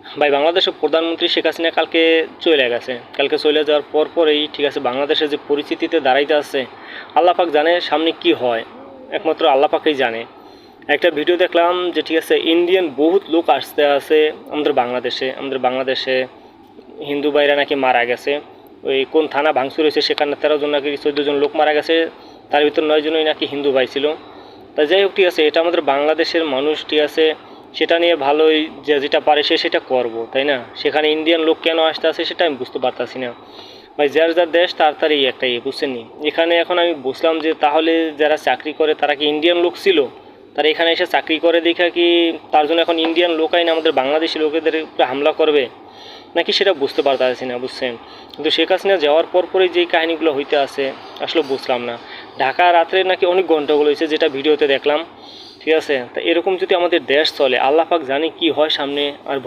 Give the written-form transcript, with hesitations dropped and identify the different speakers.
Speaker 1: ভাই বাংলাদেশের প্রধানমন্ত্রী শেখ হাসিনা কালকে চলে গেছে। কালকে চলে যাওয়ার পরেই ঠিক আছে, বাংলাদেশের যে পরিস্থিতিতে দাঁড়াইতে আছে আল্লাহ পাক জানে সামনে কি হয়, একমাত্র আল্লাহ পাকই জানে। একটা ভিডিও দেখলাম যে ঠিক আছে ইন্ডিয়ান বহুত লোক আসতে আছে আমাদের বাংলাদেশে হিন্দু ভাইরা নাকি মারা গেছে। ওই কোন থানা ভাঙচুর হয়েছে সেখানে 13 জন নাকি 14 জন লোক মারা গেছে, তার ভিতর 9 জনই নাকি হিন্দু ভাই ছিল। তা যাই হোক ঠিক আছে, এটা আমাদের বাংলাদেশের মানুষ ঠিক আছে, সেটা নিয়ে ভালোই যেটা পারে সেটা করবো, তাই না? সেখানে ইন্ডিয়ান লোক কেন আসতে আছে সেটা আমি বুঝতে পারতাছি না ভাই। যার যার দেশ তাড়াতাড়ি একটা বুঝছেন নি। এখানে এখন আমি বুঝলাম যে তাহলে যারা চাকরি করে তারা কি ইন্ডিয়ান লোক ছিল, তারা এখানে এসে চাকরি করে দেখা কি তার জন্য এখন ইন্ডিয়ান লোক আইন আমাদের বাংলাদেশি লোকেদের উপরে হামলা করবে নাকি সেটা বুঝতে পারতাছি না, বুঝছেন? কিন্তু শেখ হাসিনা যাওয়ার পরই যেই কাহিনিগুলো হইতে আছে আসলে বুঝলাম না। ঢাকা রাত্রে নাকি অনেক গন্ডগোল হয়েছে, যেটা ভিডিওতে দেখলাম। ঠিক আছে, তা এরকম যদি আমাদের দেশ চলে আল্লাহ পাক জানি কি হয় সামনে আর